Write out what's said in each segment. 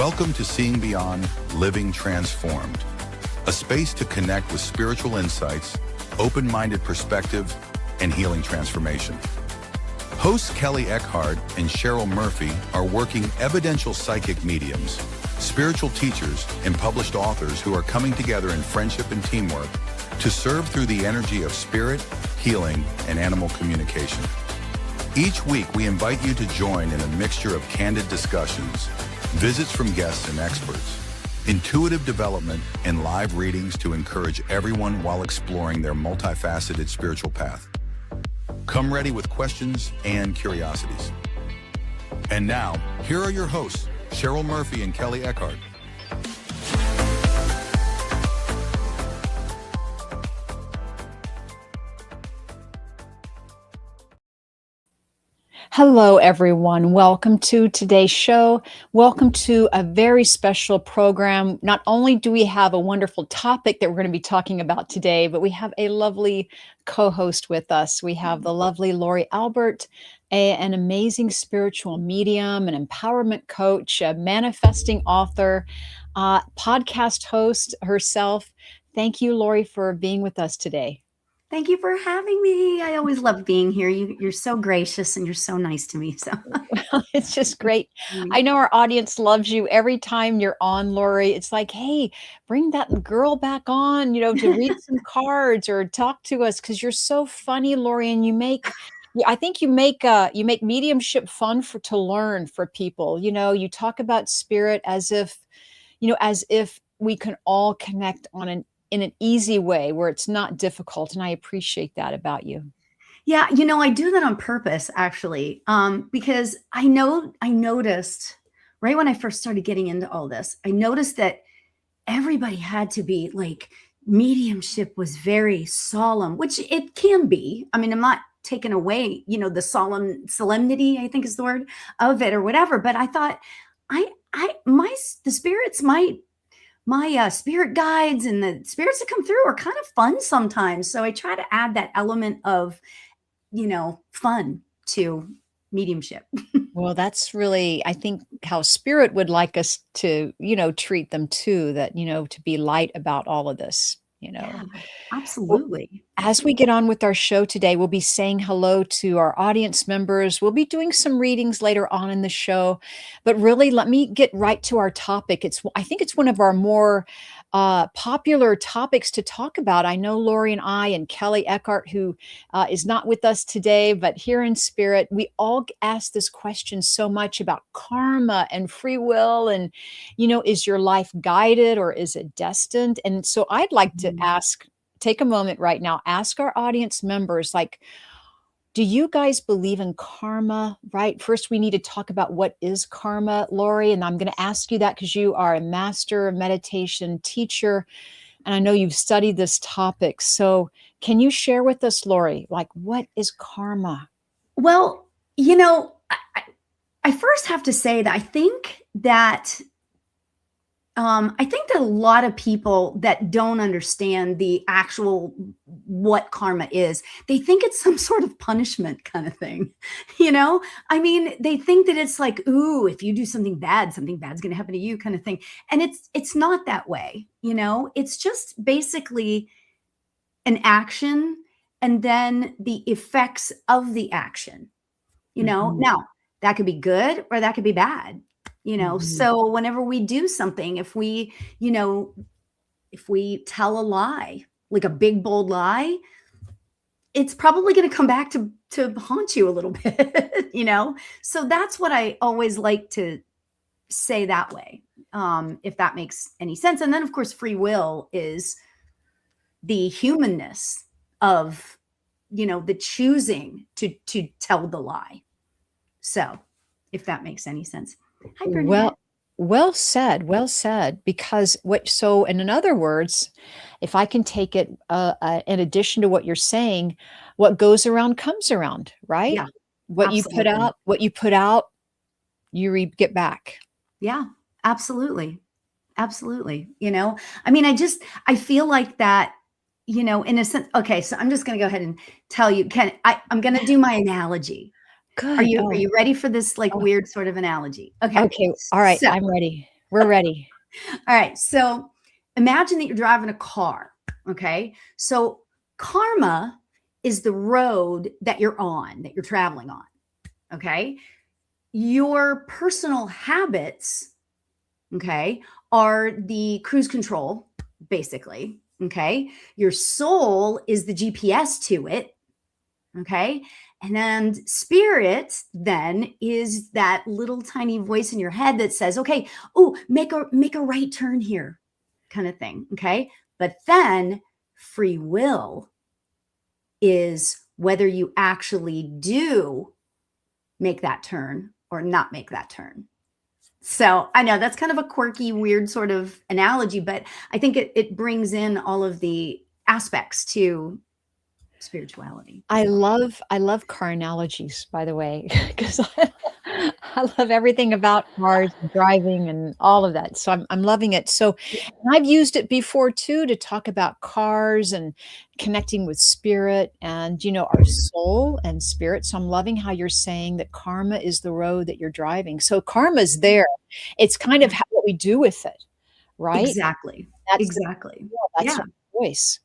Welcome to Seeing Beyond, Living Transformed, a space to connect with spiritual insights, open-minded perspective, and healing transformation. Hosts Kelley Eckhart and Cheryl Murphy are working evidential psychic mediums, spiritual teachers, and published authors who are coming together in friendship and teamwork to serve through the energy of spirit, healing, and animal communication. Each week, we invite you to join in a mixture of candid discussions, visits from guests and experts, intuitive development, and live readings to encourage everyone while exploring their multifaceted spiritual path. Come ready with questions and curiosities. And now, here are your hosts, Cheryl Murphy and Kelley Eckhart. Hello, everyone. Welcome to today's show. Welcome to a very special program. Not only do we have a wonderful topic that we're going to be talking about today, but we have a lovely co-host with us. We have the lovely Lori Albert, an amazing spiritual medium, an empowerment coach, a manifesting author, podcast host herself. Thank you, Lori, for being with us today. Thank you for having me. I always love being here. You're so gracious and you're so nice to me. So it's just great. I know our audience loves you every time you're on, Lori. It's like, hey, bring that girl back on, to read some cards or talk to us because you're so funny, Lori, and I think you make mediumship fun to learn for people. You talk about spirit as if we can all connect in an easy way where it's not difficult. And I appreciate that about you. Yeah. I do that on purpose, actually, because I noticed right when I first started getting into all this, I noticed that everybody had to be like, mediumship was very solemn, which it can be. I mean, I'm not taking away, the solemnity, I think is the word of it or whatever. But I thought the spirits my spirit guides and the spirits that come through are kind of fun sometimes. So I try to add that element of, fun to mediumship. Well, that's really, I think, how spirit would like us to, treat them too, that, to be light about all of this, Yeah, absolutely. As we get on with our show today, we'll be saying hello to our audience members. We'll be doing some readings later on in the show, but really let me get right to our topic. I think it's one of our more popular topics to talk about. I know Lori and I and Kelley Eckhart, who is not with us today, but here in spirit, we all ask this question so much about karma and free will and, is your life guided or is it destined? And so I'd like to take a moment right now, ask our audience members, do you guys believe in karma, right? First, we need to talk about what is karma, Lori, and I'm going to ask you that because you are a master meditation teacher, and I know you've studied this topic. So can you share with us, Lori, what is karma? Well, I first have to say that I think that a lot of people that don't understand the actual what karma is, they think it's some sort of punishment kind of thing. I mean, they think that it's like, ooh, if you do something bad's going to happen to you kind of thing. And it's not that way. It's just basically an action and then the effects of the action, Now that could be good or that could be bad. So whenever we do something, if we tell a lie, like a big, bold lie, it's probably going to come back to haunt you a little bit, So that's what I always like to say that way, if that makes any sense. And then, of course, free will is the humanness of, the choosing to tell the lie. So if that makes any sense. Hi, well said, because so in other words, if I can take it in addition to what you're saying, what goes around comes around, right? Yeah, what absolutely. you put out, you get back. Yeah, absolutely. Absolutely. I mean, I feel like that, in a sense. Okay. So I'm just going to go ahead and tell you, I'm going to do my analogy. Good. Are you ready for this weird sort of analogy? Okay. Okay. All right. So, I'm ready. We're ready. All right. So imagine that you're driving a car. Okay. So karma is the road that you're on, that you're traveling on. Okay. Your personal habits, okay, are the cruise control, basically. Okay. Your soul is the GPS to it. Okay. And then spirit then is that little tiny voice in your head that says, okay, oh, make a right turn here, kind of thing. Okay. But then free will is whether you actually do make that turn or not make that turn. So I know that's kind of a quirky, weird sort of analogy, but I think it brings in all of the aspects to spirituality. I love car analogies, by the way, because I love everything about cars and driving and all of that. So I'm loving it. So and I've used it before too to talk about cars and connecting with spirit and our soul and spirit. So I'm loving how you're saying that karma is the road that you're driving. So karma's there. It's kind of what we do with it, right? Exactly. That's Exactly. that's Yeah. our choice.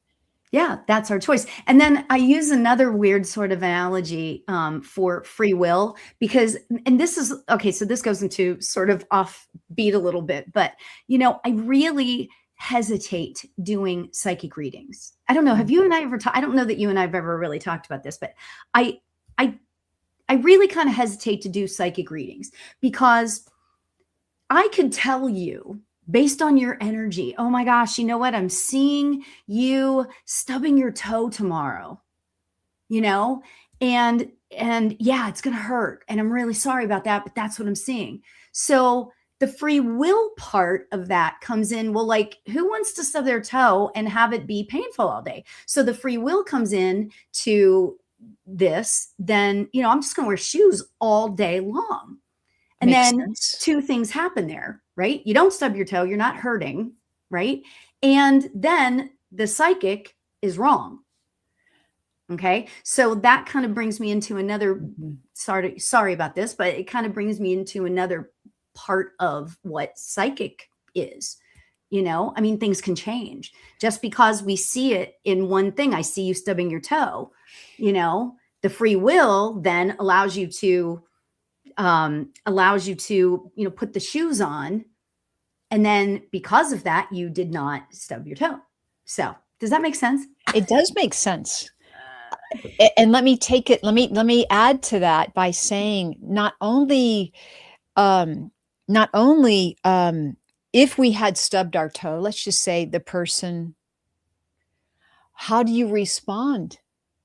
Yeah, that's our choice. And then I use another weird sort of analogy for free will because, and this is okay. So this goes into sort of offbeat a little bit, but I really hesitate doing psychic readings. I don't know. Have you and I ever talked? I don't know that you and I have ever really talked about this, but I really kind of hesitate to do psychic readings because I could tell you based on your energy, oh my gosh, you know what? I'm seeing you stubbing your toe tomorrow, and yeah, it's going to hurt. And I'm really sorry about that, but that's what I'm seeing. So the free will part of that comes in. Well, like who wants to stub their toe and have it be painful all day? So the free will comes in to this, then, I'm just going to wear shoes all day long. And Makes then sense. two things happen there, right? You don't stub your toe, you're not hurting, right? And then the psychic is wrong. Okay. So that kind of brings me into another, sorry about this, but it kind of brings me into another part of what psychic is. I mean, things can change just because we see it in one thing. I see you stubbing your toe, the free will then allows you to put the shoes on. And then because of that, you did not stub your toe. So does that make sense? It does make sense. And let me take it, let me add to that by saying not only if we had stubbed our toe, let's just say the person, how do you respond?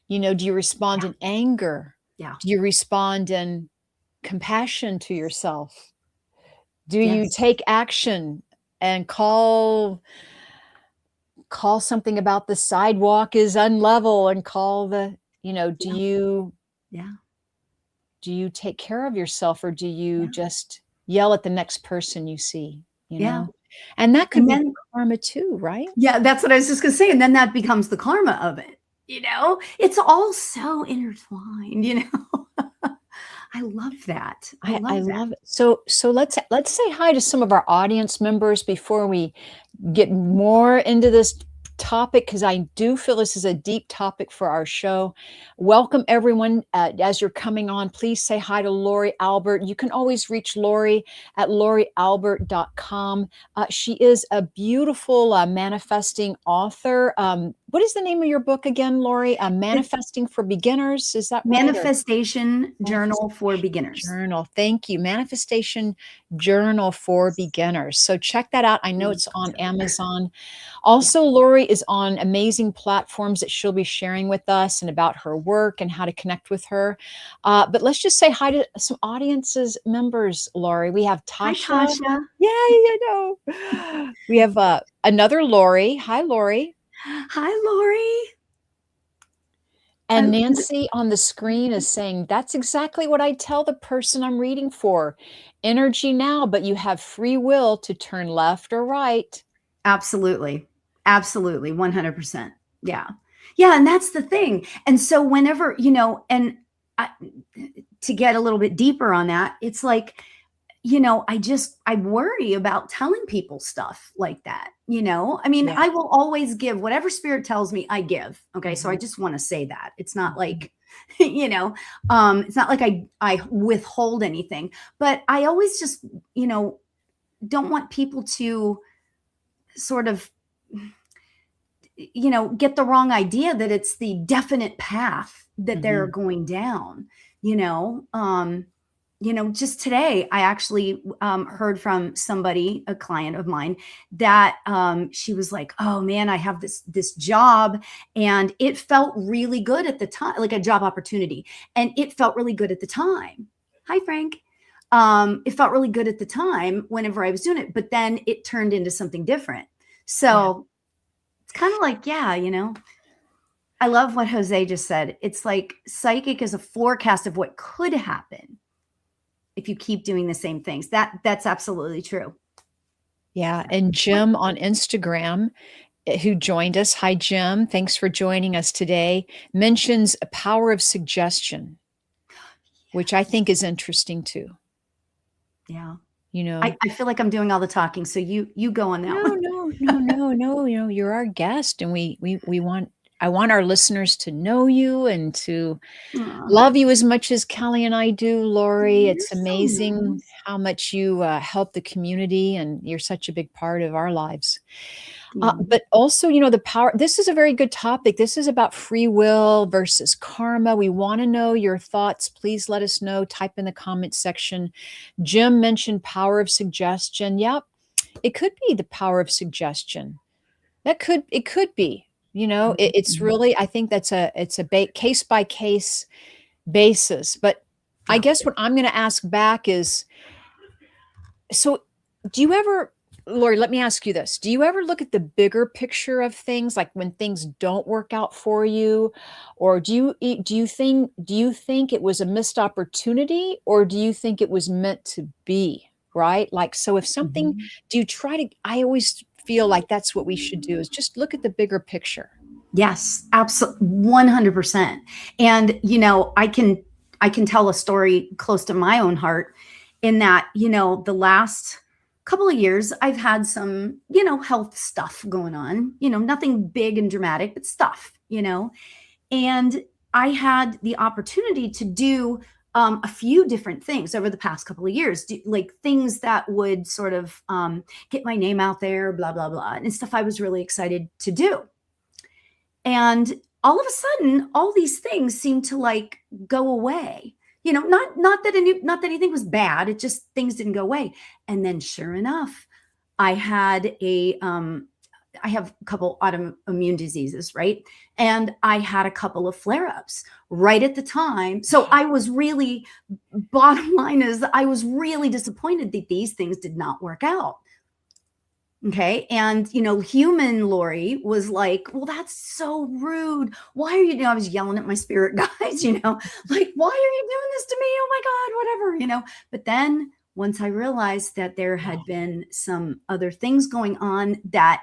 Do you respond in anger? Yeah. Do you respond in compassion to yourself? Do you Yes. take action and call something about the sidewalk is unlevel and call the, do you take care of yourself or do you just yell at the next person you see, Yeah. And that could And be then karma too, right? Yeah, that's what I was just going to say. And then that becomes the karma of it. It's all so intertwined, I love that. I love it. So let's say hi to some of our audience members before we get more into this topic, because I do feel this is a deep topic for our show. Welcome everyone. As you're coming on, please say hi to Lori Albert. You can always reach Lori at lorialbert.com. She is a beautiful manifesting author. What is the name of your book again, Lori? Manifesting for Beginners. Is that right? Manifestation Journal for Beginners. Journal. Thank you. Manifestation Journal for Beginners. So check that out. I know it's on Amazon. Also, Lori is on amazing platforms that she'll be sharing with us and about her work and how to connect with her. But let's just say hi to some audiences members, Lori. We have Tasha. Hi, Tasha. Yeah, I know. We have another Lori. Hi, Lori. Hi, Lori. And Nancy on the screen is saying, that's exactly what I tell the person I'm reading for. Energy now, but you have free will to turn left or right. Absolutely. Absolutely. 100%. Yeah. Yeah. And that's the thing. And so whenever, to get a little bit deeper on that, it's like, I worry about telling people stuff like that. I mean, Yeah. I will always give whatever spirit tells me, I give. Okay. So I Mhm. just want to say that it's not Mhm. like, it's not like I withhold anything, but I always just, don't want people to sort of, get the wrong idea that it's the definite path that they're Mhm. going down, you know. Just today, I actually heard from somebody, a client of mine, that she was like, "Oh man, I have this job, and it felt really good at the time, like a job opportunity, and it felt really good at the time." Hi, Frank. It felt really good at the time whenever I was doing it, but then it turned into something different. Yeah. So it's kind of like, yeah, I love what Jose just said. It's like psychic is a forecast of what could happen if you keep doing the same things. That's absolutely true. Yeah. So, And Jim on Instagram, who joined us, hi, Jim. Thanks for joining us today, mentions a power of suggestion, which I think is interesting too. yeah. You know, I feel like I'm doing all the talking, so you go on that no, one. no, no, no, no. You're our guest, and we want. I want our listeners to know you and to Aw, love you as much as Kelly and I do, Lori. you're It's so amazing nice. how much you help the community, and you're such a big part of our lives. Yeah. But also, the power. This is a very good topic. This is about free will versus karma. We want to know your thoughts. Please let us know. Type in the comments section. Jim mentioned power of suggestion. Yep, it could be the power of suggestion. It could be. It's Mhm. really. I think it's a case by case basis. But I Yeah. guess what I'm going to ask back is, so do you ever, Lori, let me ask you this. Do you ever look at the bigger picture of things, like when things don't work out for you? Or do you think it was a missed opportunity, or do you think it was meant to be? Right? Like, so if something, Mhm. do you try to, I always feel like that's what we should do, is just look at the bigger picture. Yes, absolutely, 100%. And I can tell a story close to my own heart in that, the last couple of years I've had some, health stuff going on, nothing big and dramatic, but stuff. And I had the opportunity to do a few different things over the past couple of years, like things that would sort of get my name out there, blah, blah, blah, and stuff I was really excited to do. And all of a sudden, all these things seem to like go away. Not that anything was bad. It just things didn't go away. And then, sure enough, I had I have a couple autoimmune diseases, right? And I had a couple of flare ups right at the time. So I was really, bottom line is, I was really disappointed that these things did not work out. Okay. And, human Lori was like, well, that's so rude. Why are I was yelling at my spirit guides, like, why are you doing this to me? Oh my God, whatever. But then once I realized that there Wow. had been some other things going on that,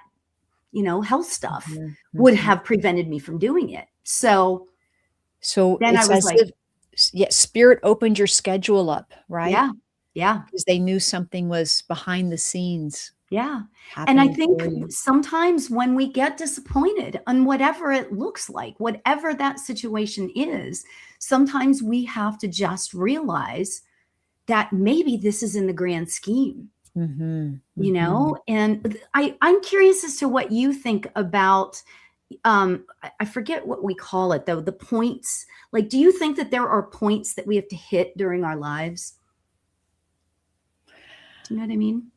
health stuff Mhm, would mhm. have prevented me from doing it. So So then I it's was as like, if, yeah, spirit opened your schedule up, right? yeah, yeah. Because they knew something was behind the scenes Yeah. And I happening think for you. sometimes when we get disappointed on whatever it looks like, whatever that situation is, sometimes we have to just realize that maybe this is in the grand scheme, Mhm, mhm. And I'm curious as to what you think about I forget what we call it though, the points. Like, do you think that there are points that we have to hit during our lives? Do you know what I mean?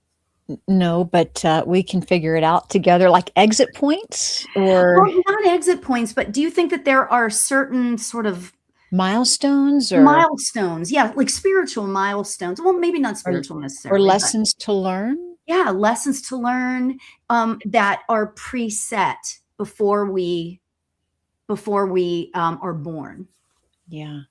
No, but, we can figure it out together, like exit points or Well, not exit points, but do you think that there are certain sort of milestones milestones? Yeah, like spiritual milestones. Well, maybe not or spiritual or necessarily, but lessons to learn? yeah, lessons to learn that are preset before we are born. Yeah.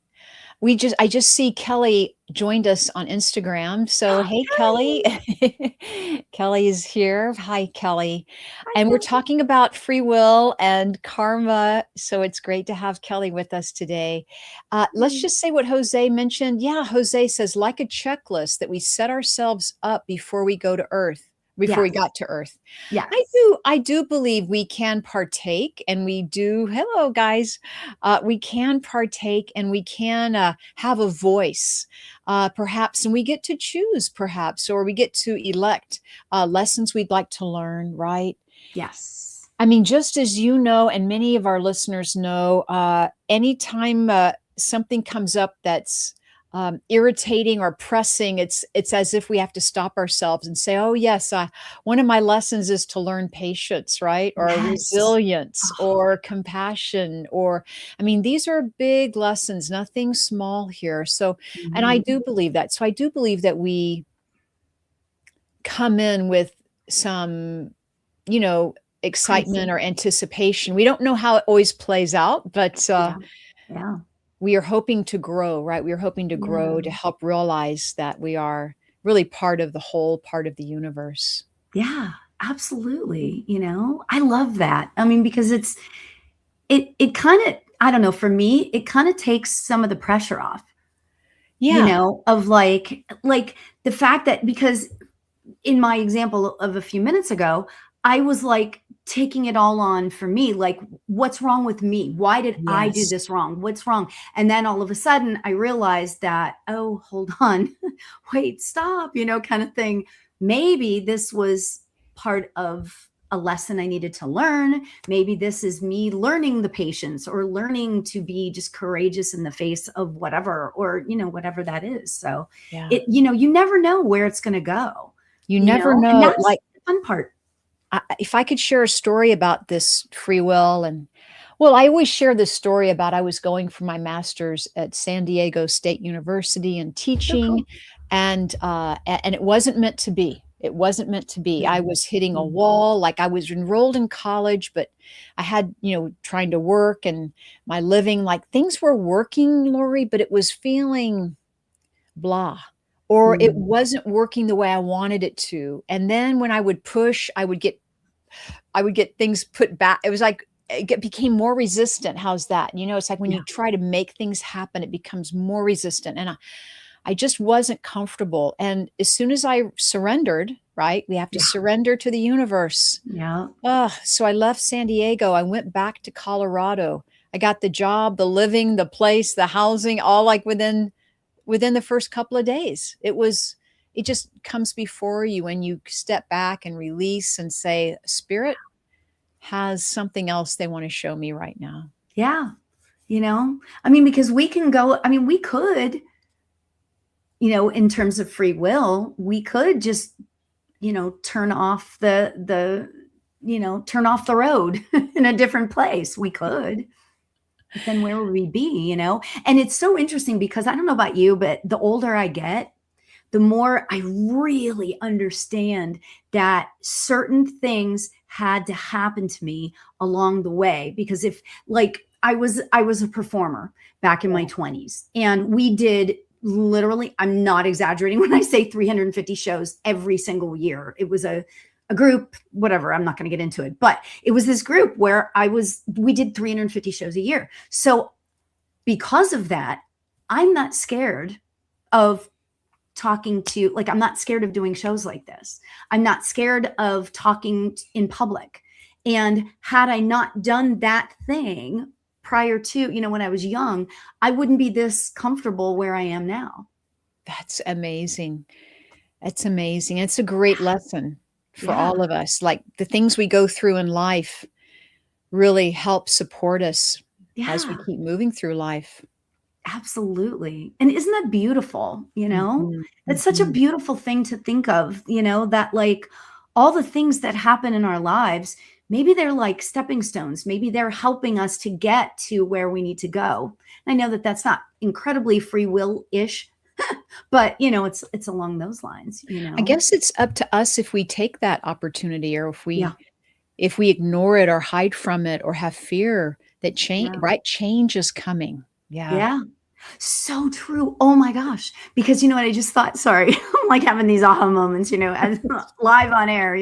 I just see Kelly joined us on Instagram. So, hey, Kelly. Hi. Kelly is here. Hi, Kelly. Hi, And we're Kelly. talking about free will and karma. So it's great to have Kelly with us today. Let's Hi. just say what Jose mentioned. Yeah, Jose says, like a checklist that we set ourselves up before we go to Earth, before we Yes. got to Earth. Yes. I do believe we can partake, and we do. Hello, guys. We can partake, and we can have a voice, perhaps, and we get to choose, perhaps, or we get to elect lessons we'd like to learn. Right? Yes. I mean, just as you know, and many of our listeners know, anytime something comes up that's irritating or pressing, it's as if we have to stop ourselves and say, "Oh yes, one of my lessons is to learn patience, right? Or Yes. resilience, or compassion, or I mean, these are big lessons, nothing small here." So, and I Mhm. do believe that. So I do believe that we come in with some, you know, excitement Pre-think. or anticipation. We don't know how it always plays out, but Yeah. Yeah. we are hoping to grow, right? We are hoping to grow to Yeah. help realize that we are really part of the whole, part of the universe. Yeah. Absolutely. I love that. I mean, because it kind of, I don't know, for me, it kind of takes some of the pressure off, Yeah. of like the fact that because in my example of a few minutes ago, I was like taking it all on for me. Like, what's wrong with me? Why did I do Yes. this wrong? What's wrong? And then all of a sudden, I realized that, oh, hold on, wait, stop, kind of thing. Maybe this was part of a lesson I needed to learn. Maybe this is me learning the patience or learning to be just courageous in the face of whatever, or, whatever that is. So Yeah. you never know where it's going to go, You never and know. that's Like, the fun part. if I could share a story about this free will, and well, I always share this story about I was going for my master's at San Diego State University and So teaching, cool. and it wasn't meant to be. It wasn't meant to be. I Mhm. was hitting a Mhm. wall. Like, I was enrolled in college, but I had, trying to work and my living, like things were working, Lori, but it was feeling blah, or it Mm. wasn't working the way I wanted it to. And then when I would push, I would get things put back. It was like became more resistant. How's that? It's like when Yeah. you try to make things happen, it becomes more resistant. And I just wasn't comfortable. And as soon as I surrendered, right? We have to Yeah. surrender to the universe. Yeah. So I left San Diego. I went back to Colorado. I got the job, the living, the place, the housing, all like within the first couple of days. It just comes before you when you step back and release and say, Spirit has something else they want to show me right now. Yeah. I mean, because we can go, I mean, we could, in terms of free will, we could just, turn off turn off the road in a different place. We could. But then where would we be, And it's so interesting because I don't know about you, but the older I get, the more I really understand that certain things had to happen to me along the way. Because if like I was a performer back in my 20s, and we did literally, I'm not exaggerating when I say 350 shows every single year. It was a group, whatever, I'm not going to get into it, but it was this group where we did 350 shows a year. So because of that, I'm not scared of talking to, like, I'm not scared of doing shows like this. I'm not scared of talking in public. And had I not done that thing prior to, when I was young, I wouldn't be this comfortable where I am now. That's amazing. That's amazing. It's a great lesson for Yeah. all of us. Like, the things we go through in life really help support us as we Yeah. keep moving through life. Absolutely. And isn't that beautiful? Mhm, That's such a mhm. beautiful thing to think of, that like all the things that happen in our lives, maybe they're like stepping stones. Maybe they're helping us to get to where we need to go. I know that that's not incredibly free will-ish, but it's along those lines. I guess it's up to us if we take that opportunity, or Yeah. if we ignore it or hide from it or have fear that Yeah. change is coming. Yeah. Yeah. So true. Oh my gosh. Because you know what I just thought, sorry, I'm like having these aha moments, as live on air,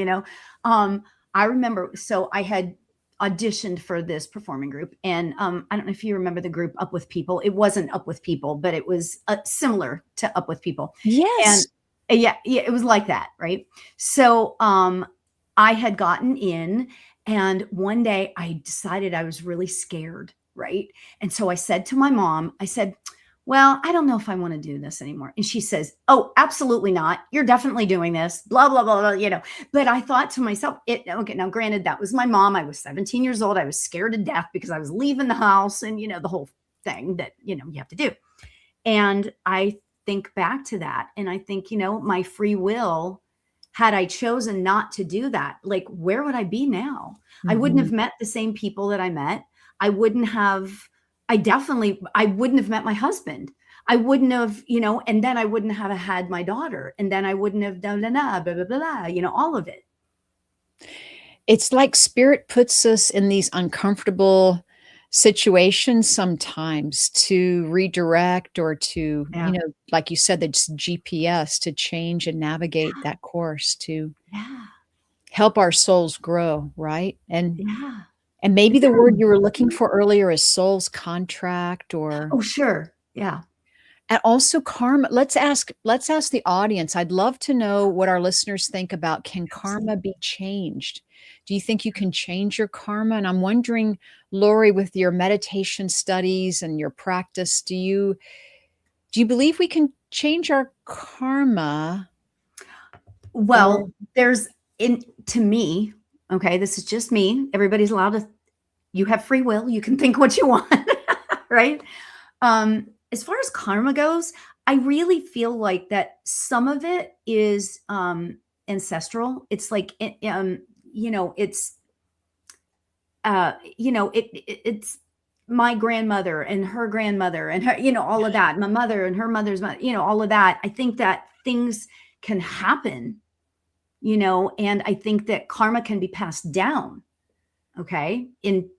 I remember, so I had auditioned for this performing group, and I don't know if you remember the group Up With People. It wasn't Up With People, but it was similar to Up With People. And Yes. yeah, it was like that, right? So I had gotten in, and one day I decided I was really scared, right? And so I said to my mom, I said, well, I don't know if I want to do this anymore. And she says, oh, absolutely not. You're definitely doing this, blah, blah, blah, blah, But I thought to myself, okay, now granted, that was my mom. I was 17 years old. I was scared to death because I was leaving the house and, the whole thing that, you have to do. And I think back to that and I think, my free will, had I chosen not to do that, like, where would I be now? I wouldn't have met the same people that I met. I wouldn't have met my husband. I wouldn't have, and then I wouldn't have had my daughter. And then I wouldn't have done blah, blah, blah, blah, all of it. It's like spirit puts us in these uncomfortable situations sometimes to redirect or to, Yeah. like you said, that's GPS to change and navigate that course to Yeah. help our souls grow, right? And Yeah. maybe Is the that word you were looking amazing? for earlier is soul's contract or Oh, sure. Yeah. and also karma. Let's ask the audience. I'd love to know what our listeners think about, can karma be changed? Do you think you can change your karma? And I'm wondering, Lori, with your meditation studies and your practice, do you believe we can change our karma? Well, to me, okay, this is just me. Everybody's allowed to, you have free will. You can think what you want, right? As far as karma goes, I really feel like that some of it is ancestral. It's like, it's my grandmother and her grandmother and her, all of that, my mother and her mother's mother, all of that. I think that things can happen, and I think that karma can be passed down, okay, in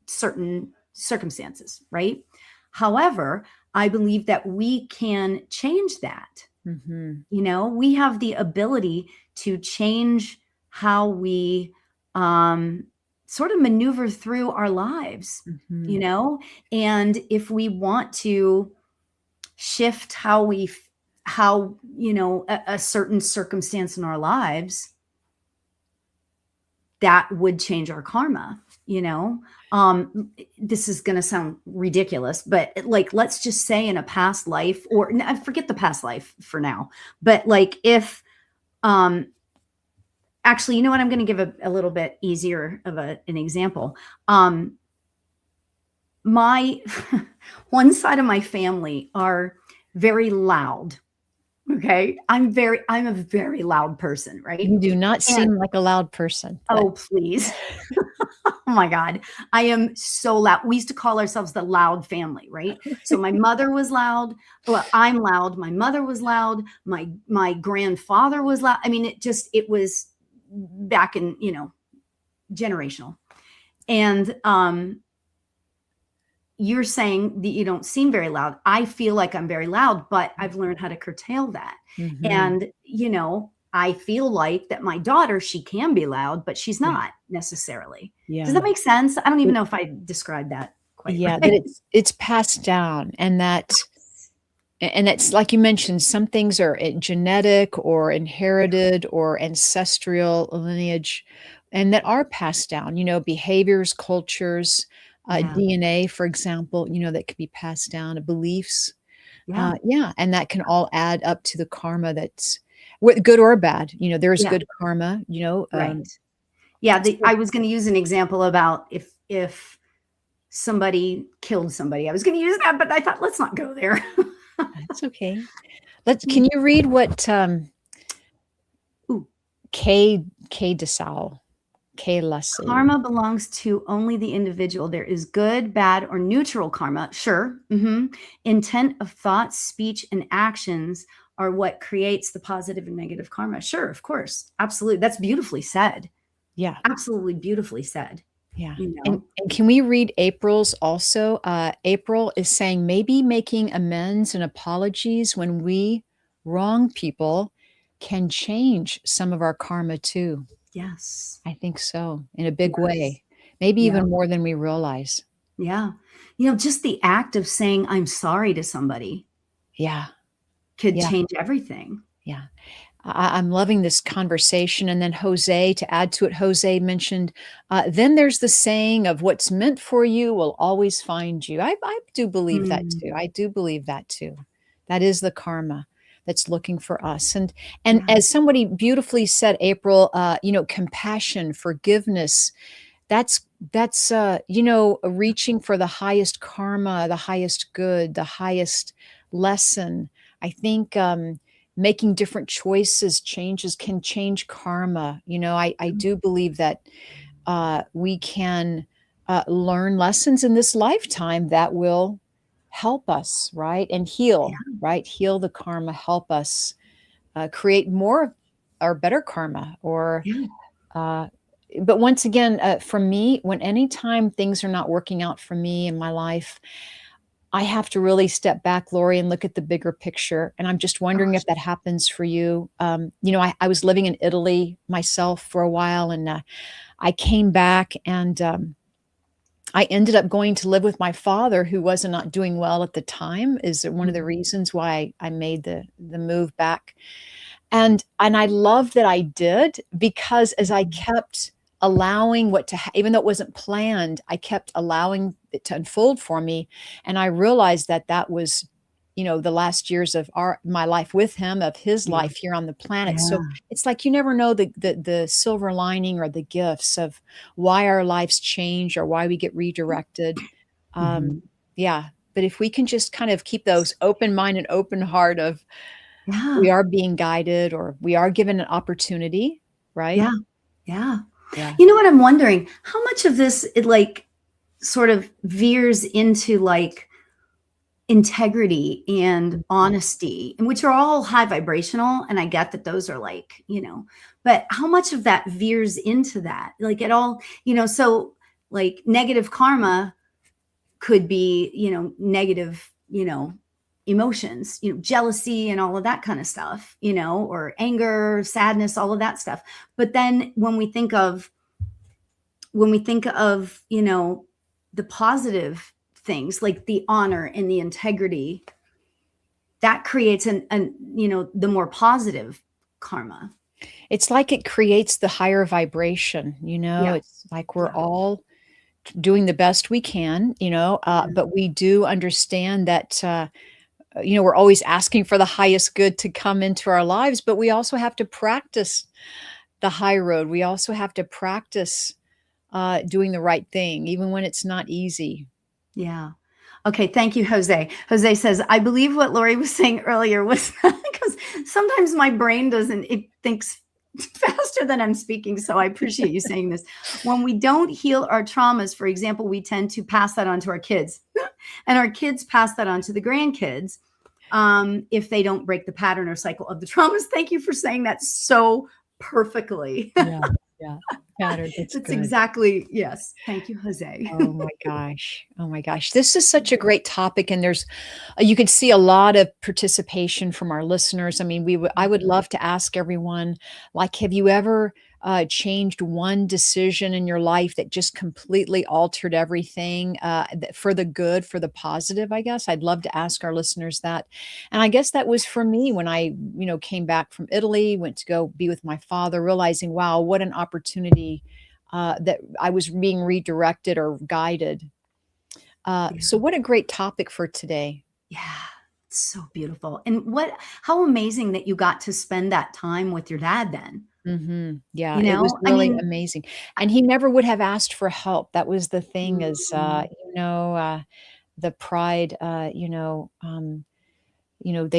certain circumstances, right? However, I believe that we can change that. We have the ability to change how we sort of maneuver through our lives, and if we want to shift how a certain circumstance in our lives, that would change our karma, this is going to sound ridiculous, but like, let's just say in a past life, or forget the past life for now, but like if, actually, you know what, I'm going to give a little bit easier of an example. My one side of my family are very loud. Okay. I'm a very loud person, right? You do not seem like a loud person. Oh, please. Oh my God. I am so loud. We used to call ourselves the loud family, right? So my mother was loud. Well, I'm loud. My mother was loud. My grandfather was loud. I mean, it was back in, generational. And you're saying that you don't seem very loud. I feel like I'm very loud, but I've learned how to curtail that. And, I feel like that my daughter, she can be loud, but she's not necessarily. Yeah. Does that make sense? I don't even know if I described that quite right. That it's passed down, and it's like you mentioned, some things are genetic or inherited or ancestral lineage, and that are passed down, behaviors, cultures, DNA, for example, that can be passed down, beliefs. And that can all add up to the karma that's good or bad. There's good karma, right. I was going to use an example about if somebody killed somebody. I was going to use that, but I thought, let's not go there. That's okay. Can you read what Kay DeSalle, Kay Leslie? Karma belongs to only the individual. There is good, bad, or neutral karma. Sure. Intent of thoughts, speech, and actions are what creates the positive and negative karma. Sure, of course. Absolutely. That's beautifully said. Yeah. Absolutely beautifully said. Yeah. you And know? can we read April's also? April is saying maybe making amends and apologies when we wrong people can change some of our karma too. Yes. I think so, in a big Yes. way. Maybe Yeah. even more than we realize. Yeah. Just the act of saying I'm sorry to somebody Yeah. could Yeah. change everything. Yeah. I'm loving this conversation. And then Jose, to add to it, Jose mentioned, then there's the saying of what's meant for you will always find you. I do believe that Mm. too. I do believe that too. That is the karma that's looking for us. And Yeah. as somebody beautifully said, April, compassion, forgiveness, that's reaching for the highest karma, the highest good, the highest lesson. I think making different choices changes can change karma. I do believe that we can learn lessons in this lifetime that will help us, right? And heal, Yeah. right? Heal the karma, help us create more or better karma, or Yeah. uh, but once again, for me, when anytime things are not working out for me in my life, I have to really step back, Lori, and look at the bigger picture. And I'm just Oh, wondering if that happens for you. I was living in Italy myself for a while, and I came back, and I ended up going to live with my father, who was not doing well at the time. Is one of the mhm. reasons why I made the move back. And I love that I did, because as I kept allowing even though it wasn't planned, I kept allowing it to unfold for me, and I realized that that was, the last years of my life with him, of his Yeah. life here on the planet. So Yeah. it's like you never know the silver lining or the gifts of why our lives change or why we get redirected. Mhm. Um, yeah, but if we can just kind of keep those open mind and open heart of we Yeah. are being guided or we are given an opportunity, right? Yeah. Yeah. Yeah. You know what I'm wondering? How much of this it like sort of veers into like integrity and Mhm. honesty, and which are all high vibrational. And I get that those are like, but how much of that veers into that? Like it all, so like negative karma could be, negative, emotions, jealousy and all of that kind of stuff, or anger, sadness, all of that stuff. But then when we think of the positive things like the honor and the integrity, that creates the more positive karma. It's like it creates the higher vibration, Yeah. it's like we're Yeah. all doing the best we can, Yeah. but we do understand that, we're always asking for the highest good to come into our lives, but we also have to practice the high road. We also have to practice doing the right thing, even when it's not easy. Yeah. Okay. Thank you, Jose. Jose says, I believe what Lori was saying earlier was because sometimes my brain it thinks faster than I'm speaking. So I appreciate you saying this. When we don't heal our traumas, for example, we tend to pass that on to our kids, and our kids pass that on to the grandkids, if they don't break the pattern or cycle of the traumas. Thank you for saying that so perfectly. Yeah, yeah. Pattern, it's That's good. exactly, yes. Thank you, Jose. Oh my gosh. Oh my gosh. This is such a great topic, and you could see a lot of participation from our listeners. I mean, I would love to ask everyone, like, have you ever changed one decision in your life that just completely altered everything, for the good, for the positive, I guess? I'd love to ask our listeners that. And I guess that was for me when I, came back from Italy, went to go be with my father, realizing, wow, what an opportunity, that I was being redirected or guided. Yeah. So what a great topic for today. Yeah, it's so beautiful. And how amazing that you got to spend that time with your dad then. Yeah, it was I really mean, amazing. And he never would have asked for help. That was the thing is, mm, the pride, they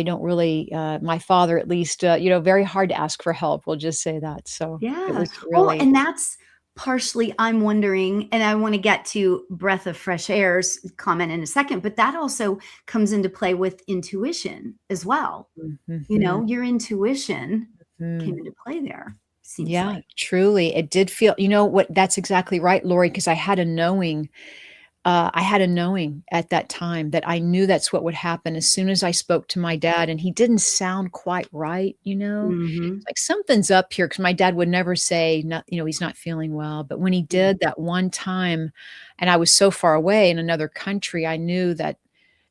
don't really, my father at least, very hard to ask for help. We'll just say that. So it yeah. was Well, really, and that's partially, I'm wondering, and I want to get to breath of fresh air's comment in a second, but that also comes into play with intuition as well. mhm, Your intuition came mhm. into play there. seems Yeah, like. truly. It did feel, you know what? That's exactly right, Lori, because I had a knowing at that time that I knew that's what would happen as soon as I spoke to my dad, and he didn't sound quite right, you know? Hmm. It's like, "Something's up here," because my dad would never say, not you know, "He's not feeling well," but when he Yeah. did that one time, and I was so far away in another country, I knew that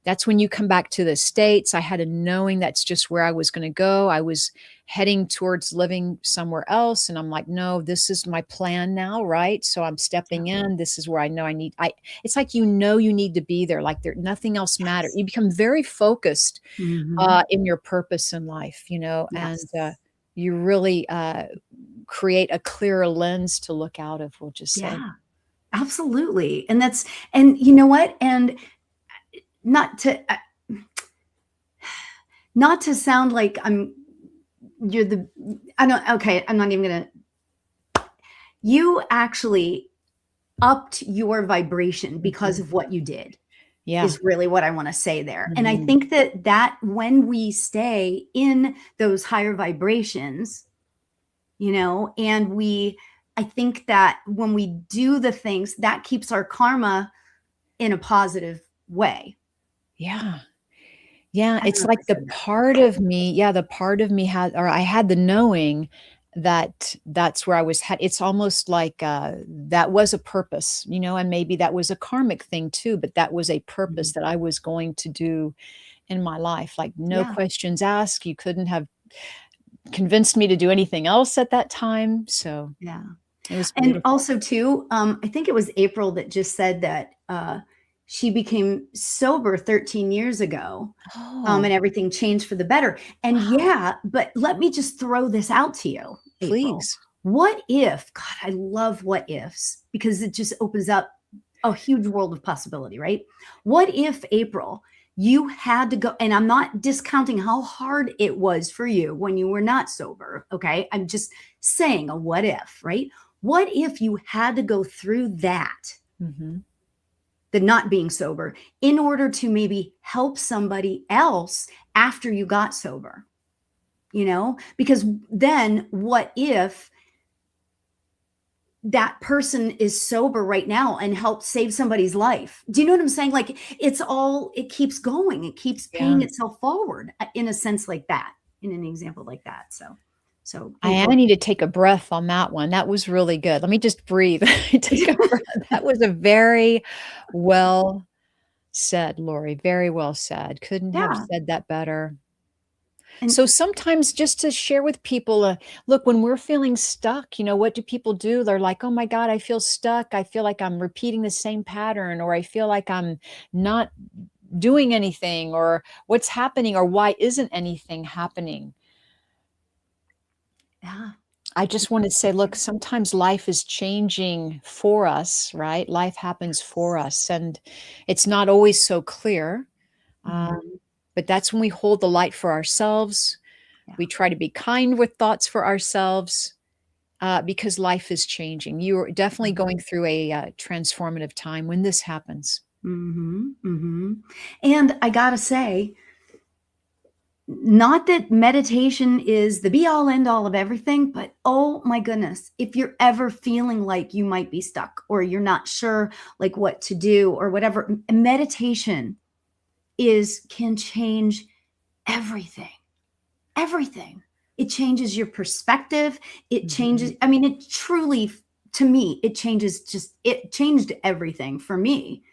that's when you come back to the States. I had a knowing that's just where I was gonna go. I was heading towards living somewhere else, and I'm like, "No, this is my plan now, right? So I'm Yeah. stepping in. This is where I know I." It's like you need to be there, like there nothing else matters. Yes. You become very focused, Hmm. in your purpose in life, you know, and, Yes. you really, create a clearer lens to look out of, we'll just say. Yeah, absolutely. And you know what? And not to, not to sound like you're the, I don't, okay, I'm not even gonna, you actually upped your vibration because Mhm. of what you did, Yeah. is really what I want to say there. And I Mhm. think that when we stay in those higher vibrations, and I think that when we do the things, that keeps our karma in a positive way. Yeah. Yeah, I don't it's know if I like the said that part okay. of me yeah, the part of me had or I had the knowing that that's where I was it's almost like, that was a purpose, you know, and maybe that was a karmic thing too, but that was a purpose Mhm. that I was going to do in my life, like, no Yeah, questions asked. You couldn't have convinced me to do anything else at that time, so yeah. it was And beautiful. also too, I think it was April that just said that she became sober 13 years ago, Oh, and everything changed for the better. And wow, yeah, but let me just throw this out to you, April. please. What if, God, I love what ifs because it just opens up a huge world of possibility, right? What if, April, you had to go, and I'm not discounting how hard it was for you when you were not sober, okay? I'm just saying a what if, right? What if you had to go through that, Mhm. the not being sober, in order to maybe help somebody else after you got sober? Because then what if that person is sober right now and help save somebody's life? Do you know what I'm saying? Like it keeps going, it keeps Yeah. paying itself forward in a sense like that, in an example like that. So I April. need to take a breath on that one. That was really good. Let me just breathe. Take a breath. That was a very well said, Lori. Very well said. Couldn't have Yeah. said that better. And So sometimes just to share with people, look, when we're feeling stuck, you know, what do people do? They're like, oh my God, I feel stuck. I feel like I'm repeating the same pattern, or I feel like I'm not doing anything, or what's happening, or why isn't anything happening? yeah. I just want to say, look, sometimes life is changing for us, right? Life happens for us, and it's not always so clear. Uh, Mhm. but that's when we hold the light for ourselves. Yeah. We try to be kind with thoughts for ourselves because life is changing. You're definitely going through a transformative time when this happens. Mhm. Mhm. And I gotta say, not that meditation is the be all end all of everything, but oh my goodness, if you're ever feeling like you might be stuck or you're not sure like what to do or whatever, meditation is can change everything. Everything. It changes your perspective. It Mhm. changes, I mean, it truly, to me, it changed everything for me,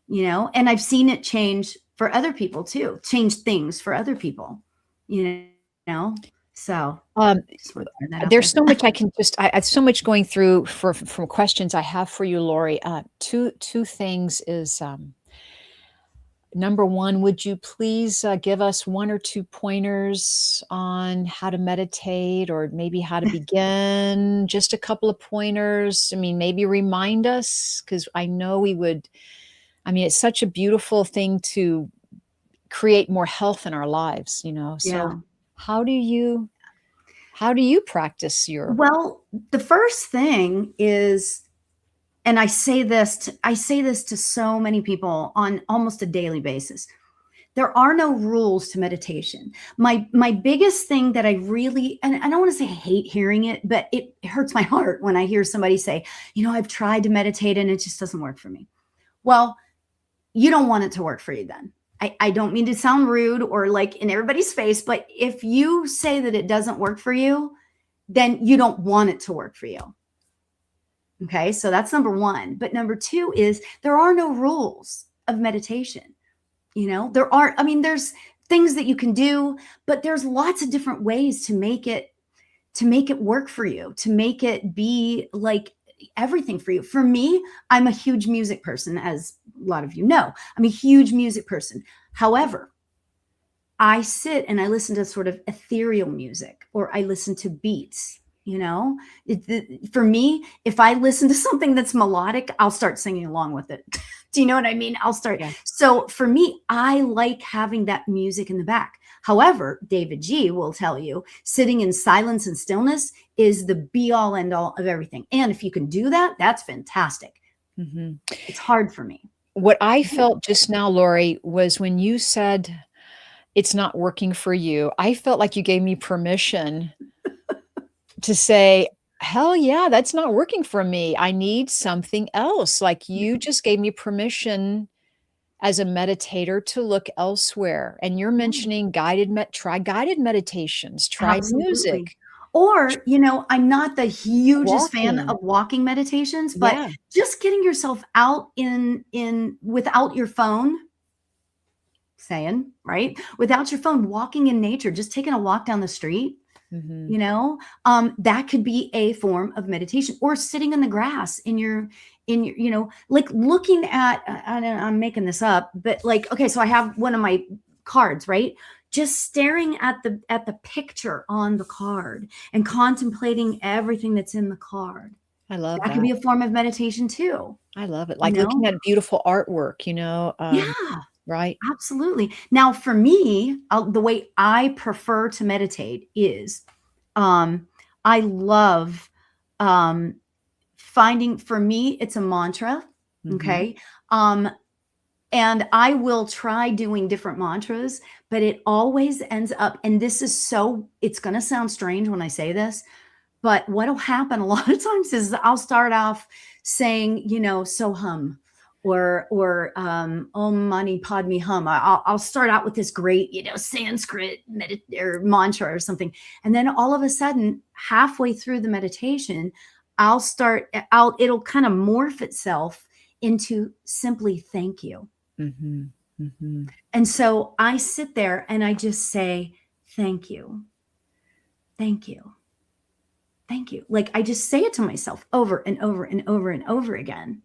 and I've seen it change for other people too, change things for other people, you know, so Um, just want to throw that out there's there. so much I can just I so much going through from questions I have for you, Lori. Two things is number one, would you please give us one or two pointers on how to meditate or maybe how to begin? Just a couple of pointers. I mean, maybe remind us because I know we would. I mean, it's such a beautiful thing to create more health in our lives, you know. So, Yeah. how do you how do you practice your Well, the first thing is, and I say this to so many people on almost a daily basis. There are no rules to meditation. My biggest thing that I really, and I don't want to say I hate hearing it, but it hurts my heart when I hear somebody say, I've tried to meditate and it just doesn't work for me. Well, you don't want it to work for you then. I don't mean to sound rude or like in everybody's face, but if you say that it doesn't work for you, then you don't want it to work for you. Okay, so that's number one. But number two is there are no rules of meditation. There's things that you can do, but there's lots of different ways to make it work for you, to make it be like everything for you. For me, I'm a huge music person, as a lot of you know. I'm a huge music person. However, I sit and I listen to sort of ethereal music, or I listen to beats. For me, if I listen to something that's melodic, I'll start singing along with it. Do you know what I mean? I'll start. Yeah. So for me, I like having that music in the back. However, David G will tell you sitting in silence and stillness is the be all end all of everything. And if you can do that, that's fantastic. Mm-hmm. It's hard for me. What I felt just now, Lori, was when you said it's not working for you, I felt like you gave me permission to say, hell yeah, that's not working for me. I need something else. Like you just gave me permission as a meditator to look elsewhere. And you're mentioning try guided meditations, try Absolutely. music. Or, I'm not the hugest fan Walking. of walking meditations, but Yeah. just getting yourself out in without your phone, right? Without your phone, walking in nature, just taking a walk down the street. Mm-hmm. That could be a form of meditation, or sitting in the grass in your, like looking at, I'm making this up, but like, okay, so I have one of my cards, right? Just staring at the picture on the card and contemplating everything that's in the card. I love That could be a form of meditation too. I love it. Like looking at beautiful artwork, Yeah. Right. Absolutely. Now, for me, the way I prefer to meditate is I love finding, for me, it's a mantra. Mm-hmm. Okay. And I will try doing different mantras, but it always ends up, and it's going to sound strange when I say this, but what'll happen a lot of times is I'll start off saying, so hum. Or Om Mani Padme Hum. I'll start out with this great, Sanskrit mantra or something. And then all of a sudden, halfway through the meditation, it'll kind of morph itself into simply thank you. Mm-hmm. Mm-hmm. And so I sit there and I just say, thank you. Thank you. Thank you. Like I just say it to myself over and over and over and over again.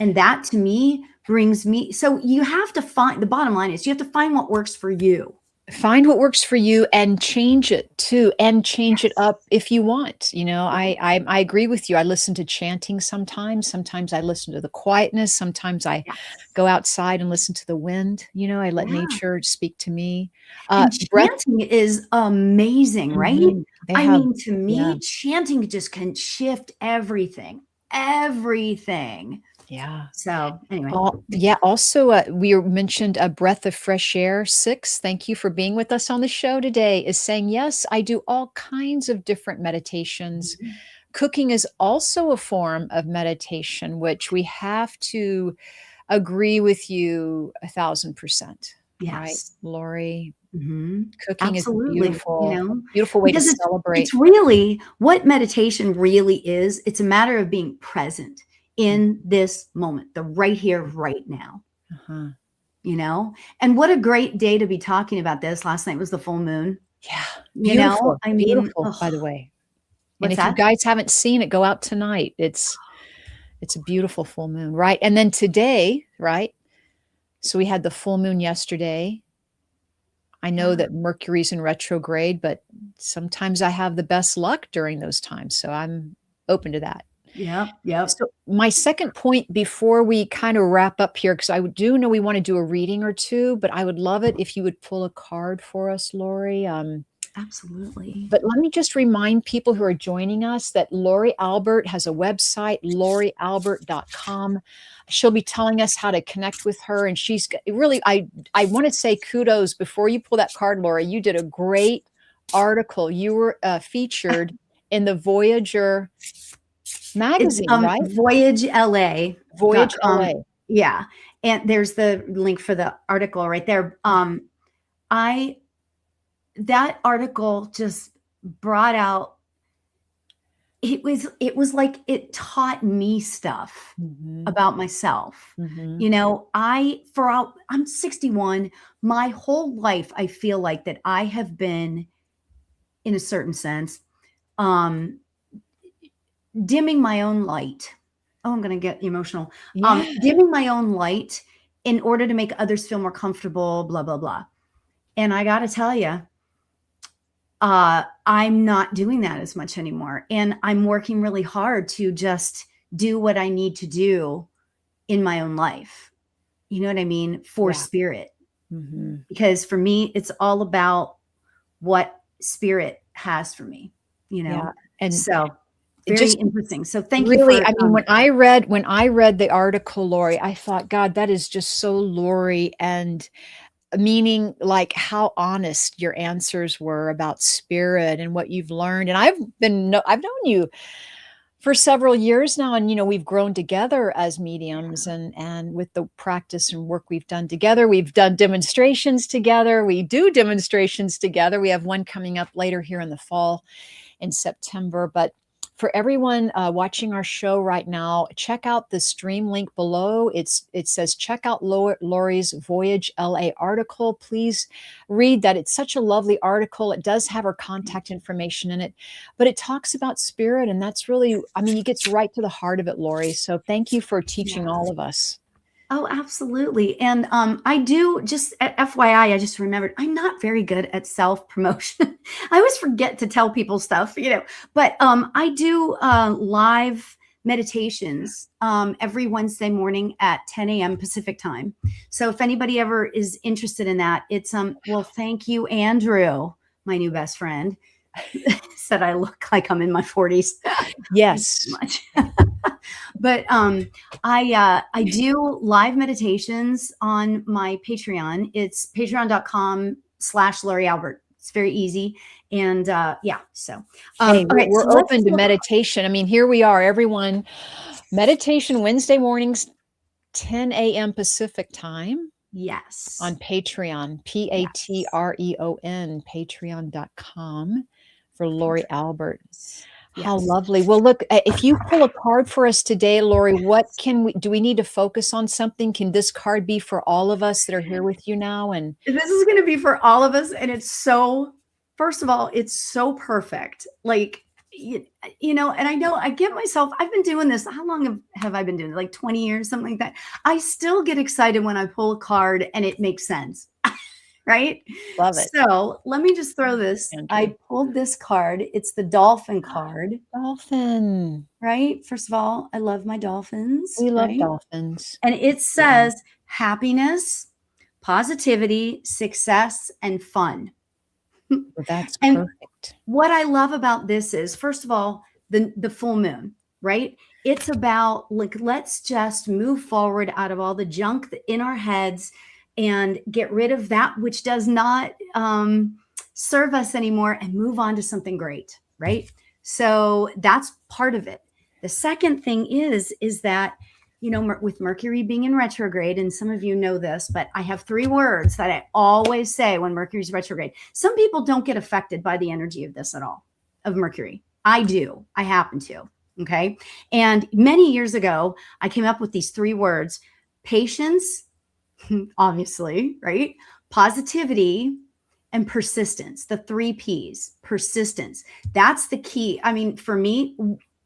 And that to me brings me, so you have to find, the bottom line is you have to find what works for you. Find what works for you and change it too, and change it up if you want. I agree with you. I listen to chanting sometimes. Sometimes I listen to the quietness. Sometimes I go outside and listen to the wind. I let nature speak to me. Chanting is amazing, right? Mm-hmm. To me, chanting just can shift everything. Yeah. So anyway. Also, we mentioned a breath of fresh air. 6, thank you for being with us on the show today, is saying, yes, I do all kinds of different meditations. Mm-hmm. Cooking is also a form of meditation, which we have to agree with you 1,000%. Yes. Right, Lori? Mm-hmm. Cooking Absolutely. is beautiful, beautiful way to celebrate. It's really what meditation really is. It's a matter of being present in this moment, the right here, right now. Uh-huh. And what a great day to be talking about this. Last night was the full moon. Yeah. Beautiful. Beautiful, by the way. And if you guys haven't seen it, go out tonight. It's a beautiful full moon, right? And then today, right? So we had the full moon yesterday. I know that Mercury's in retrograde, but sometimes I have the best luck during those times. So I'm open to that. Yeah. So my second point before we kind of wrap up here, because I do know we want to do a reading or two, but I would love it if you would pull a card for us, Lori. Absolutely. But let me just remind people who are joining us that Lori Albert has a website, lorialbert.com. She'll be telling us how to connect with her. And she's really, I want to say kudos before you pull that card, Lori. You did a great article. You were featured in the Voyager It's magazine, right? voyagela.com. Voyage LA. Yeah. And there's the link for the article right there. That article just brought out, it was like it taught me stuff about myself. You know, I'm 61. My whole life, I feel like that I have been, in a certain sense, dimming my own light. Oh, I'm going to get emotional. Dimming my own light in order to make others feel more comfortable, blah, blah, blah. And I got to tell you, I'm not doing that as much anymore. And I'm working really hard to just do what I need to do in my own life. You know what I mean? For spirit. Because for me, it's all about what spirit has for me, you know? Yeah. And so very interesting. So thank you really, for, I mean, when I read the article, Lori, I thought, God, that is just so Lori, and meaning like how honest your answers were about spirit and what you've learned. And I've known you for several years now, and we've grown together as mediums, and with the practice and work we've done together. We've done demonstrations together. We do demonstrations together. We have one coming up later here in the fall in September. But for everyone watching our show right now, check out the stream link below. It says check out Lori's Voyage LA article. Please read that. It's such a lovely article. It does have her contact information in it, but it talks about spirit, and that's really, I mean, it gets right to the heart of it, Lori. So thank you for teaching all of us. Oh, absolutely. And I do, just FYI, I just remembered, I'm not very good at self-promotion. I always forget to tell people stuff, but I do live meditations every Wednesday morning at 10 a.m. Pacific time. So if anybody ever is interested in that, it's, well, thank you, Andrew, my new best friend, said I look like I'm in my 40s. Yes. But I do live meditations on my Patreon. It's patreon.com/Lori Albert. It's very easy. And so we're open to meditation. I mean, here we are, everyone. Meditation Wednesday mornings, 10 a.m. Pacific time. Yes. On Patreon, Patreon, patreon.com for Lori Albert. How lovely. Well, look, if you pull a card for us today, Lori, do we need to focus on something? Can this card be for all of us that are here with you now? And this is going to be for all of us. And it's so, first of all, it's so perfect. Like, and I know I get myself, I've been doing this. How long have I been doing it? Like 20 years, something like that. I still get excited when I pull a card and it makes sense. Right? Love it. So let me just throw this. I pulled this card. It's the dolphin card. Dolphin. Right? First of all, I love my dolphins. We love dolphins. And it says happiness, positivity, success, and fun. That's perfect. What I love about this is, first of all, the full moon, right? It's about, like, let's just move forward out of all the junk in our heads and get rid of that which does not serve us anymore and move on to something great, right? So that's part of it. The second thing is that, with Mercury being in retrograde, and some of you know this, but I have 3 words that I always say when Mercury's retrograde. Some people don't get affected by the energy of this at all, of Mercury. I do. I happen to. Okay. And many years ago, I came up with these 3 words: patience, obviously, right? Positivity and persistence, the 3 P's, persistence. That's the key. I mean, for me,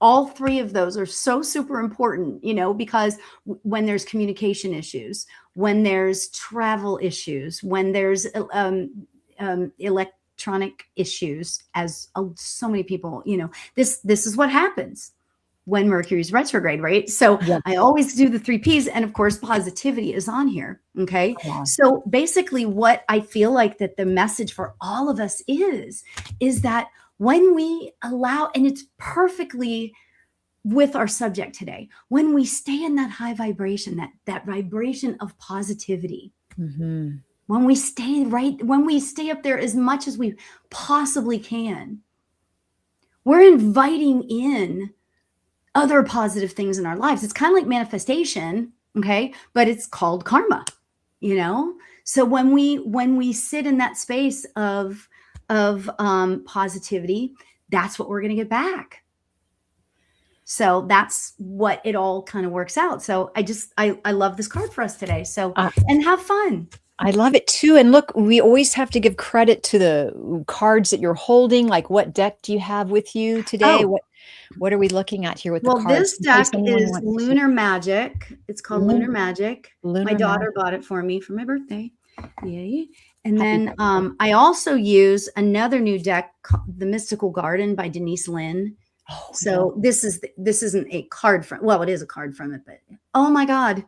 all 3 of those are so super important, because when there's communication issues, when there's travel issues, when there's electronic issues, as so many people, this is what happens. when Mercury's retrograde, right? So Yeah. I always do the 3 Ps. And of course, positivity is on here. Okay. Yeah. So basically, what I feel like that the message for all of us is that when we allow, and it's perfectly with our subject today, when we stay in that high vibration, that vibration of positivity, Mm-hmm. when we stay up there as much as we possibly can, we're inviting in other positive things in our lives. It's kind of like manifestation, okay? But it's called karma, you know? So when we sit in that space of positivity, that's what we're going to get back. So that's what it all kind of works out. So I love this card for us today. So, and have fun. I love it too. And look, we always have to give credit to the cards that you're holding. Like, what deck do you have with you today? Oh, What are we looking at here with the well, cards? this In case deck anyone is wants to- Lunar Magic. It's called Lunar Magic. My Lunar daughter Magic. bought it for me for my birthday. Yay. And Happy then birthday. I also use another new deck, The Mystical Garden by Denise Lynn. Oh, So this isn't a card from, well, it is a card from it, but oh my God.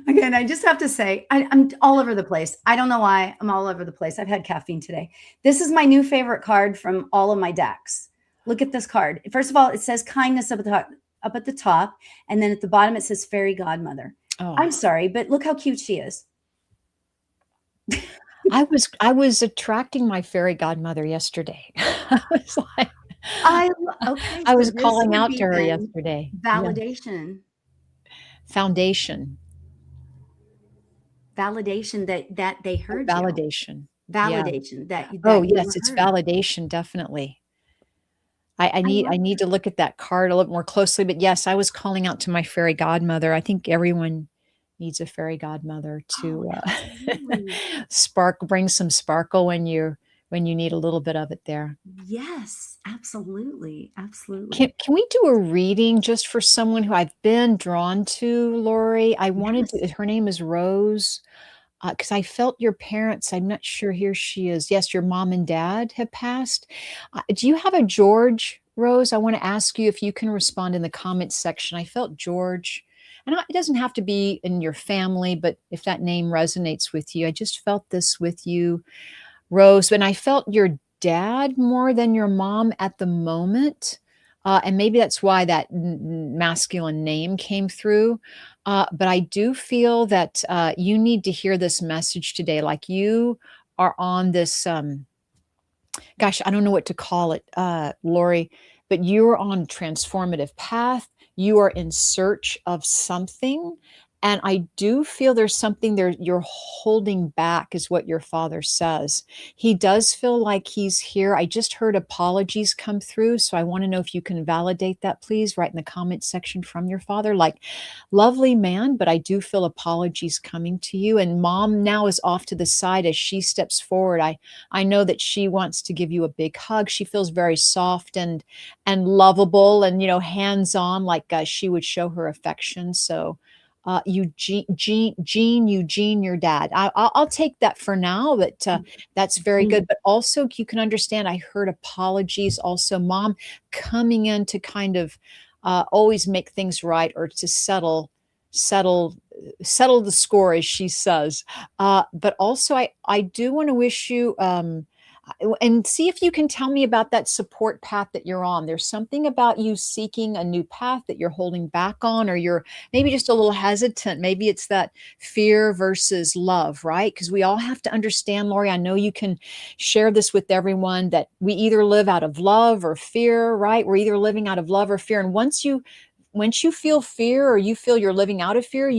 Again, I just have to say, I'm all over the place. I don't know why I'm all over the place. I've had caffeine today. This is my new favorite card from all of my decks. Look at this card. First of all, it says kindness up at the top. And then at the bottom, it says fairy godmother. Oh. I'm sorry, but look how cute she is. I was attracting my fairy godmother yesterday. I was like, Okay. I So was this calling would out be to her then yesterday. Yeah. validation. Foundation. Validation that they heard you. Validation. Validation that Oh, you yes, were it's heard. validation, definitely. I love need to look at that card a little more closely, but yes, I was calling out to my fairy godmother. I think everyone needs a fairy godmother to absolutely. bring some sparkle when you need a little bit of it there. Yes, absolutely. Absolutely. Can we do a reading just for someone who I've been drawn to, Lori? I wanted to, Yes. her name is Rose. Because I felt your parents, I'm not sure, here she is. Yes, your mom and dad have passed. Do you have a George, Rose? I want to ask you if you can respond in the comments section. I felt George, and it doesn't have to be in your family, but if that name resonates with you, I just felt this with you, Rose. And I felt your dad more than your mom at the moment. And maybe that's why that masculine name came through. But I do feel that you need to hear this message today. Like, you are on this, gosh, I don't know what to call it, Lori, but you're on a transformative path. You are in search of something. And I do feel there's something there you're holding back, is what your father says. He does feel like he's here. I just heard apologies come through. So I want to know if you can validate that, please, right in the comment section from your father. Like, lovely man, but I do feel apologies coming to you. And mom now is off to the side as she steps forward. I know that she wants to give you a big hug. She feels very soft and lovable and, hands-on, like she would show her affection. So Eugene, your dad. I'll take that for now, but that's very good. But also, you can understand, I heard apologies also, mom coming in to kind of always make things right, or to settle the score, as she says. But also, I do want to wish you and see if you can tell me about that support path that you're on. There's something about you seeking a new path that you're holding back on, or you're maybe just a little hesitant. Maybe it's that fear versus love, right? Because we all have to understand, Lori, I know you can share this with everyone, that we either live out of love or fear, right? We're either living out of love or fear. And once you feel fear, or you feel you're living out of fear,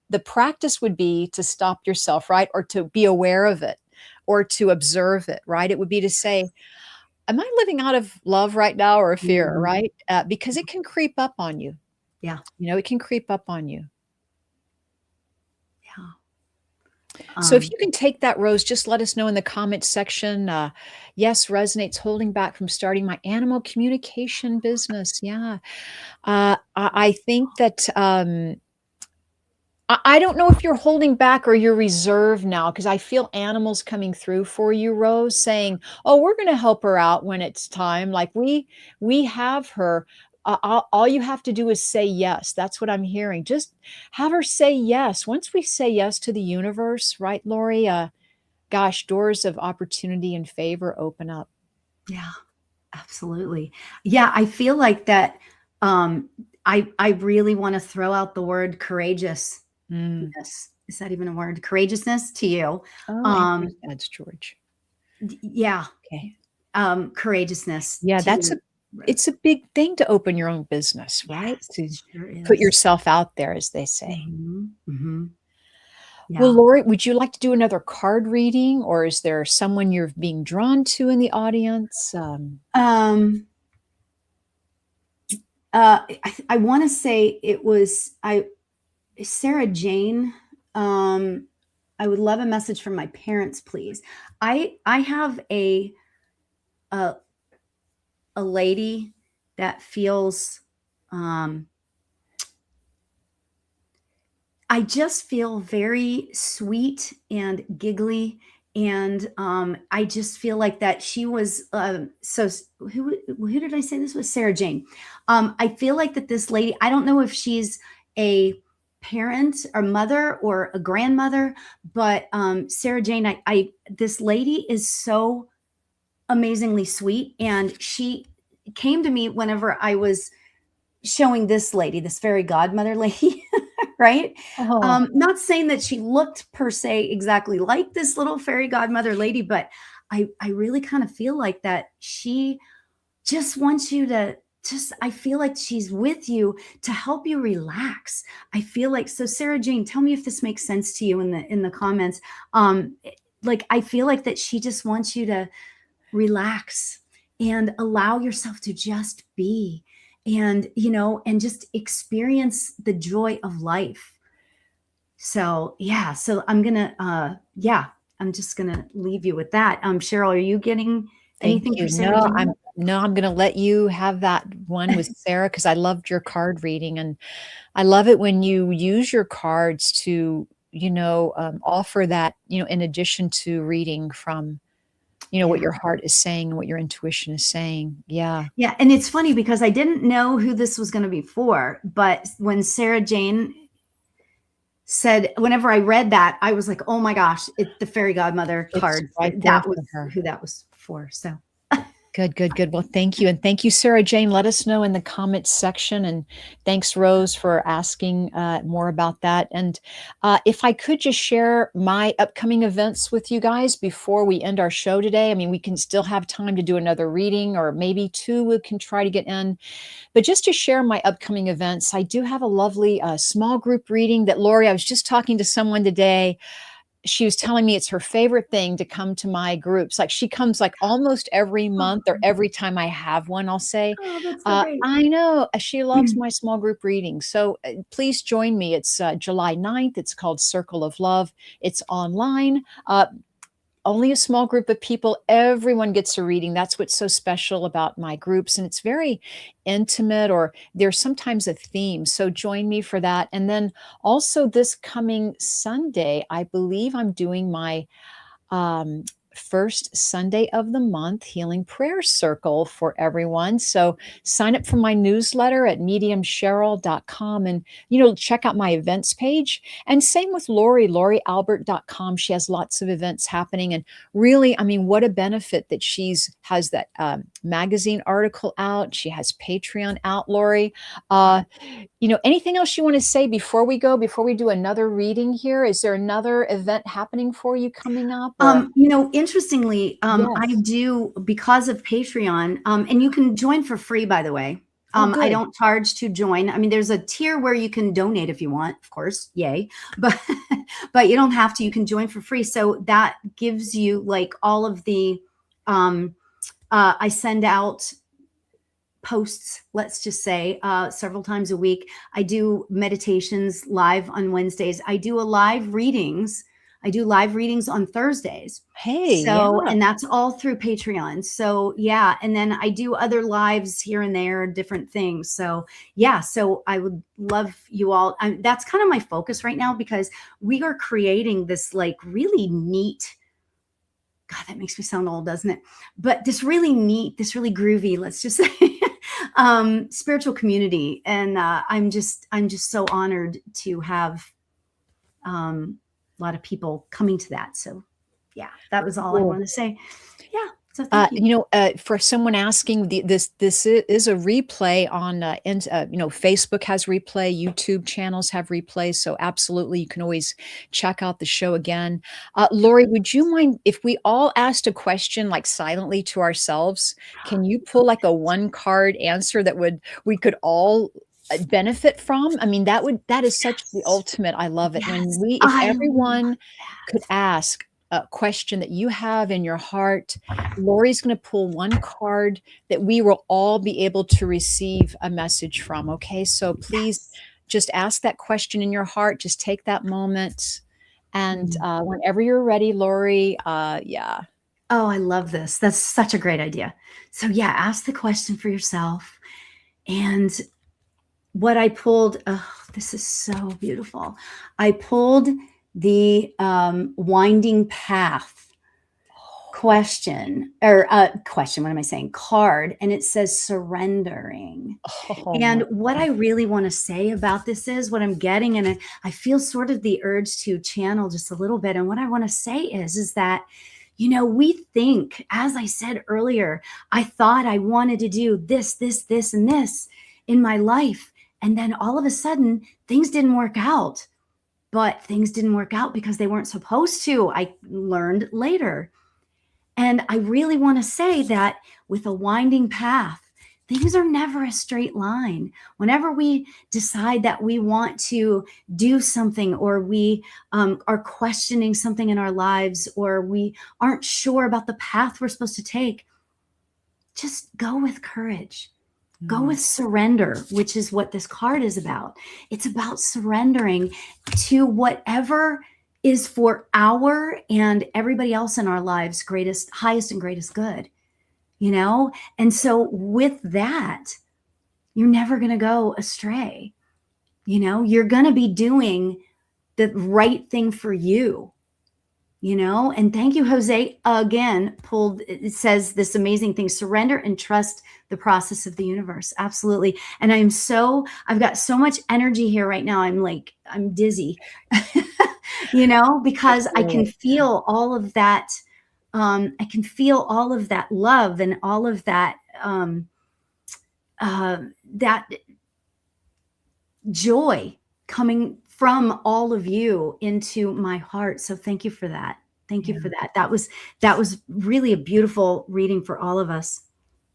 the practice would be to stop yourself, right? Or to be aware of it, or to observe it, right? It would be to say, am I living out of love right now, or fear, right? Because it can creep up on you. Yeah. It can creep up on you. Yeah. So if you can take that, Rose, just let us know in the comments section. Yes, resonates, holding back from starting my animal communication business. Yeah. I think that I don't know if you're holding back or you're reserved now, because I feel animals coming through for you, Rose, saying, oh, we're going to help her out when it's time. Like, we have her. All you have to do is say yes. That's what I'm hearing. Just have her say yes. Once we say yes to the universe, right, Lori? Gosh, doors of opportunity and favor open up. Yeah, absolutely. Yeah, I feel like that. I really want to throw out the word courageous. Mm. Is that even a word? Courageousness to you. Oh, and that's George. Yeah. Okay. Courageousness Yeah, to you. it's a big thing to open your own business, right? Yes, To sure put is. yourself out there, as they say. Well, Yeah. Lori, would you like to do another card reading, or is there someone you're being drawn to in the audience? I want to say it was Sarah Jane. I would love a message from my parents, please. I have a lady that feels I just feel very sweet and giggly. And I just feel like that she was so who did I say this was? Sarah Jane. I feel like that this lady, I don't know if she's a parent or mother or a grandmother, but Sarah Jane, I this lady is so amazingly sweet, and she came to me whenever I was showing this lady, this fairy godmother lady, right? Oh, Not saying that she looked per se exactly like this little fairy godmother lady, but I really kind of feel like that she just wants you to just, I feel like she's with you to help you relax. I feel like, so Sarah Jane, tell me if this makes sense to you in the comments. Like I feel like that she just wants you to relax and allow yourself to just be, and and just experience the joy of life. So yeah, so I'm just gonna leave you with that. Cheryl, are you getting thank anything for you. Sarah Jane? I'm gonna let you have that one with Sarah, because I loved your card reading, and I love it when you use your cards to, offer that, in addition to reading from, what Yeah. your heart is saying and what your intuition is saying. Yeah. Yeah, and it's funny because I didn't know who this was going to be for, but when Sarah Jane said, whenever I read that, I was like, oh my gosh, it's the fairy godmother It's card. right there That was for her. who that was for. So Good, good, good. Well, thank you. And thank you, Sarah Jane. Let us know in the comments section. And thanks, Rose, for asking more about that. And if I could just share my upcoming events with you guys before we end our show today. I mean, we can still have time to do another reading, or maybe two we can try to get in. But just to share my upcoming events, I do have a lovely small group reading that, Lori, I was just talking to someone today. She was telling me it's her favorite thing to come to my groups. Like, she comes like almost every month, or every time I have one, I'll say. oh, that's so great. I know she loves my small group reading. So please join me. It's July 9th. It's called Circle of Love. It's online. Only a small group of people. Everyone gets a reading. That's what's so special about my groups. And it's very intimate, or there's sometimes a theme. So join me for that. And then also this coming Sunday, I believe I'm doing my first Sunday of the month healing prayer circle for everyone. So sign up for my newsletter at mediumcheryl.com, and check out my events page. And same with Lori, lorialbert.com. She has lots of events happening, and really, I mean, what a benefit that has that magazine article out. She has Patreon out, Lori. Anything else you want to say before we go, before we do another reading here? Is there another event happening for you coming up? Or Interestingly, I yes. do, because of Patreon, and you can join for free, by the way. Oh, I good. don't charge to join. I mean, there's a tier where you can donate if you want, of course, yay. But but you don't have to. You can join for free. So that gives you like all of the I send out posts, let's just say, several times a week. I do meditations live on Wednesdays. I do live readings on Thursdays. Hey, So, yeah. and that's all through Patreon. So yeah. And then I do other lives here and there, different things. So yeah. So I would love you all. That's kind of my focus right now, because we are creating this like really neat, God, that makes me sound old, doesn't it? But this really neat, this really groovy, let's just say, spiritual community. And I'm just so honored to have a lot of people coming to that. So yeah, that was all I Cool. want to say. Yeah. So thank you. You know, for someone asking, this is a replay on, you know, Facebook has replay, YouTube channels have replays, so absolutely you can always check out the show again. Lori, would you mind if we all asked a question like silently to ourselves? Can you pull like a one card answer that we could all benefit from? I mean, that is such the Yes. ultimate. I love it when Yes. if I love everyone could that. ask a question that you have in your heart. Lori's going to pull one card that we will all be able to receive a message from. Okay. So please Yes. just ask that question in your heart. Just take that moment. And Mhm. whenever you're ready, Lori, yeah. Oh, I love this. That's such a great idea. So yeah, ask the question for yourself. And what I pulled, oh, this is so beautiful. I pulled the winding path question, or question, what am I saying? Card, and it says surrendering. Oh And my what I God. really want to say about this is what I'm getting, and I feel sort of the urge to channel just a little bit. And what I want to say is that, you know, we think, as I said earlier, I thought I wanted to do this, this, this, and this in my life. And then all of a sudden, things didn't work out. But things didn't work out because they weren't supposed to. I learned later. And I really want to say that with a winding path, things are never a straight line. Whenever we decide that we want to do something, or we are questioning something in our lives, or we aren't sure about the path we're supposed to take, just go with courage. Go with surrender, which is what this card is about. It's about surrendering to whatever is for our and everybody else in our lives greatest, highest and greatest good, you know? And so with that, you're never going to go astray. You know, you're going to be doing the right thing for you, you know? And thank you, Jose, again, pulled, it says this amazing thing: surrender and trust the process of the universe. Absolutely. And I've got so much energy here right now. I'm dizzy, you know, because I can feel all of that. I can feel all of that love and all of that, that joy coming from all of you into my heart. So thank you for that. Thank you for that. That was really a beautiful reading for all of us.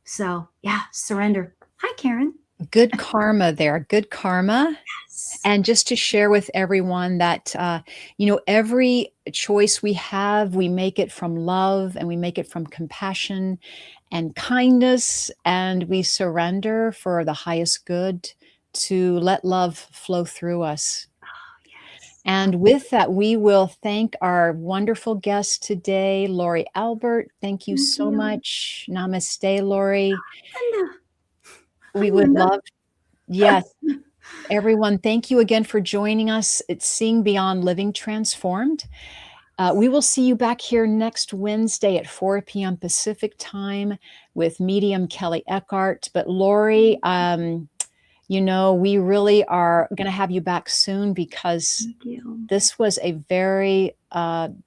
So yeah, surrender. Hi, Karen. Good karma there. Good karma. Yes. And just to share with everyone that, you know, every choice we have, we make it from love, and we make it from compassion and kindness, and we surrender for the highest good to let love flow through us. Yes. And with that, we will thank our wonderful guest today, Lori Albert. Thank you Thank so you. much. Namaste, Lori. Linda. We Hi, would Linda. love, yes, everyone, thank you again for joining us. It's Seeing Beyond Living Transformed. We will see you back here next Wednesday at 4 p.m. Pacific time with medium Kelly Eckhart. But Lori, you know, we really are going to have you back soon, because Thank you. this was a very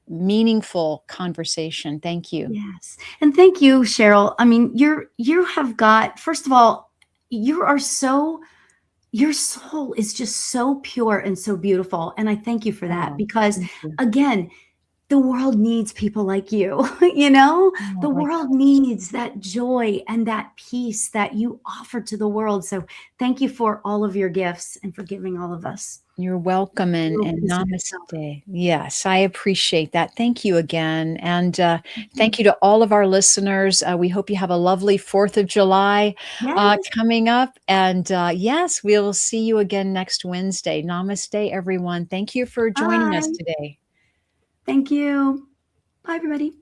meaningful conversation. Thank you. Yes. And thank you, Cheryl. I mean, you have got, first of all, your soul is just so pure and so beautiful. And I thank you for that, Oh, because thank you. again, the world needs people like you. You know, Oh the my world God. needs that joy and that peace that you offer to the world. So thank you for all of your gifts and for giving all of us You're welcome, a little and piece of yourself. namaste. Yes, I appreciate that. Thank you again. And thank you to all of our listeners. We hope you have a lovely 4th of July Yes. coming up. And yes, we'll see you again next Wednesday. Namaste, everyone. Thank you for joining us Bye. today. Thank you. Bye, everybody.